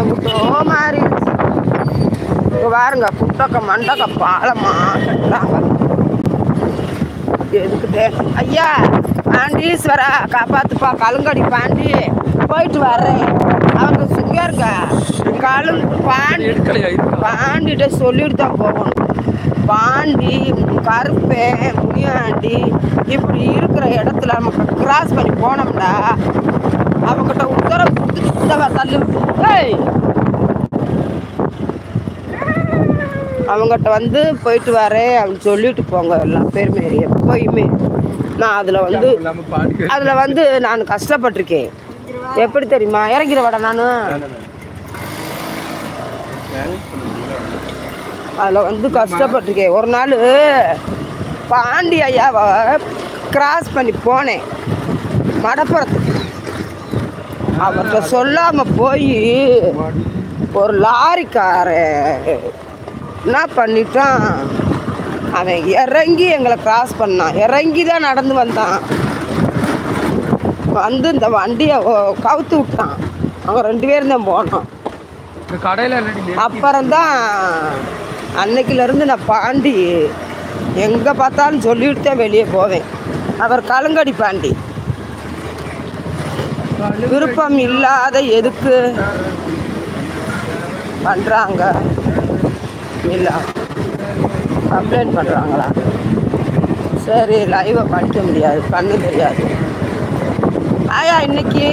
எங்கிட்டோ மாறிடுச்சு. இங்க பாருங்க, குட்டக்க மண்டக்க பாலமா கட்டுறாங்க. எதுக்கிட்டே ஐயா பாண்டீஸ்வரா காப்பாத்துப்பா, கலுங்கடி பாண்டி போயிட்டு வர்றேன். அவங்க சுங்கருங்க பாண்டிகிட்ட சொல்லிட்டு தான் போகணும். பாண்டி கருப்பேன் முனியாண்டி இப்படி இருக்கிற இடத்துல நமக்கு கிராஸ் பண்ணி போனோம்னா அவங்ககிட்ட உத்தரவு கொடுத்துட்டு தள்ளு. அவங்ககிட்ட வந்து போயிட்டு வரேன் அப்படின்னு சொல்லிட்டு போங்க. எல்லாம் பேருமே எப்பயுமே நான் அதில் வந்து நான் கஷ்டப்பட்டிருக்கேன். எப்படி தெரியுமா? இறங்கிற வட நான் அதில் வந்து கஷ்டப்பட்டிருக்கேன். ஒரு நாள் பாண்டி ஐயாவை கிராஸ் பண்ணி போனேன் மடப்புறத்துக்கு. அவர்கிட்ட சொல்லாமல் போய் ஒரு லாரிக்காரன் என்ன பண்ணிட்டான், அவன் இறங்கி எங்களை கிராஸ் பண்ணான். இறங்கி தான் நடந்து வந்தான். வந்து இந்த வண்டியை கவுத்து விட்டான். அவங்க 2 பேரும் தான் போனோம். அப்புறம்தான் அன்னைக்கிலேருந்து நான் பாண்டி எங்கே பார்த்தாலும் சொல்லிவிட்டு தான் வெளியே போவேன். அவர் கலுங்கடி பாண்டி. விருப்பம் இல்லாத எதுக்கு பண்ணுறாங்க? இல்லை கம்ப்ளைண்ட் பண்ணுறாங்களா? சரி, லைவை படிக்க முடியாது, பண்ண தெரியாது. ஆயா இன்னைக்கு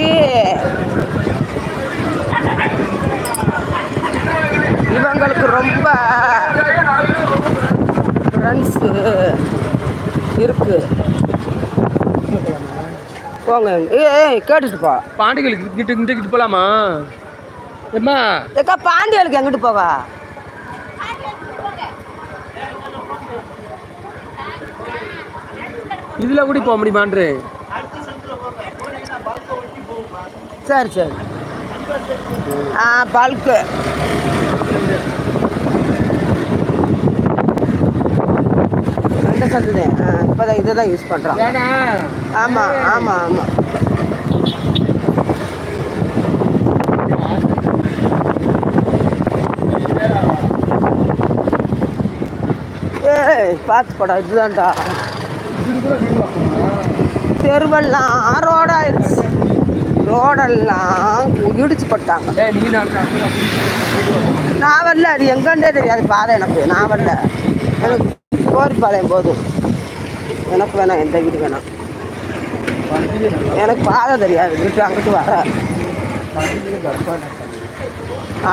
இவங்களுக்கு ரொம்ப ஃப்ரெண்ட்ஸு இருக்கு. போங்க, கேட்டுட்டு போ. பாண்டிகளுக்கு கிட்ட போகலாமா? ஏம்மா ஏக்கா பாண்டிகளுக்கு எங்கிட்டு போவா? இதில் கூட போக முடியுமான்றே. சரி சரி. பல்க்கு அந்த சத்துதேன். இப்போதான் இதை தான் யூஸ் பண்ணுறான். ஆமாம் ஆமாம் ஆமாம். பார்த்து போடா, இதுதான்டா தெருவெல்லாம் ரோடாயிருச்சு. ரோடெல்லாம் இடிச்சு போட்டாங்க. நான் வரல, அது எங்கன்னே தெரியாது பாதை எனக்கு. நான் வரல, எனக்கு கோரிப்பாளையம் போதும். எனக்கு வேணாம், எந்த வீடு வேணாம். எனக்கு பாதை தெரியாது, வீட்டு அங்கிட்டு வர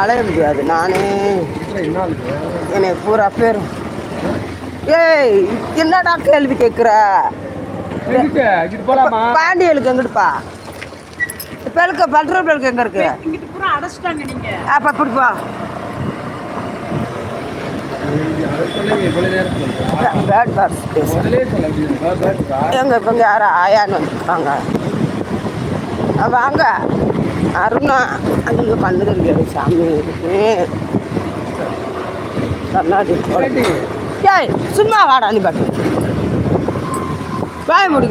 அலைய முடியாது. நானே என்னை பூரா பேரும். ஏய் என்னடா கேள்வி கேட்குற? பாண்டியலுக்கு எங்கிட்டுப்பா? பெருக்கு பெட்ரோல் பெருக்கு எங்க இருக்கு? அப்ப பிடிப்பா. எங்க இப்ப யாரும் ஆயான்னு வந்துருக்காங்க. வாங்க அருணா, அங்கே பண்ணு தெரியாது சாமி கர்நாடி. ஏய் சும்மா வாடா, நீ பாட்டு வாய முடி.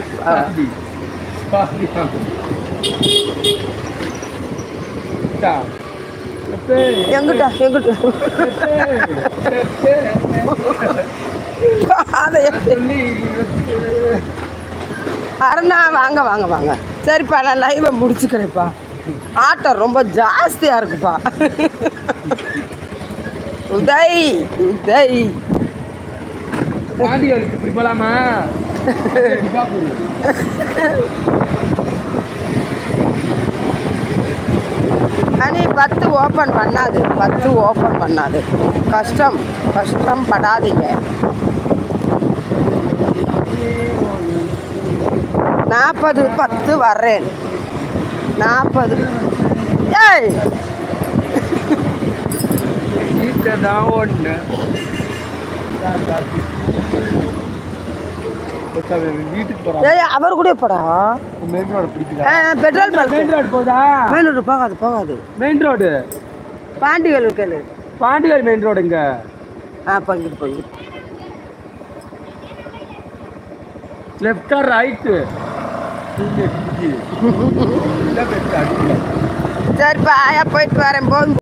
எங்கிட்ட எங்கிட்ட அருணா வாங்க வாங்க வாங்க. சரிப்பா, நான் லைவை முடிச்சுக்கிறேன்ப்பா. ஆட்டம் ரொம்ப ஜாஸ்தியா இருக்குப்பா. உதய் உதய் போலாமா? அனி 10 ஓப்பன் பண்ணாது, 10 ஓப்பன் பண்ணாது. கஷ்டம் கஷ்டம் படாதீங்க. 40 10 வர்றேன். 40. ஏய் அவர் கூட போடா. பெட்ரோல் மெயின் ரோடு போகாது போகாது. மெயின் ரோடு பாண்டிகள் இருக்கல. பாண்டிகள் மெயின் ரோடுங்க. பங்கிட்டு போய் லெஃப்டா ரைட்டு? சரிப்பா, ஆயா போயிட்டு வரேன் போதும்.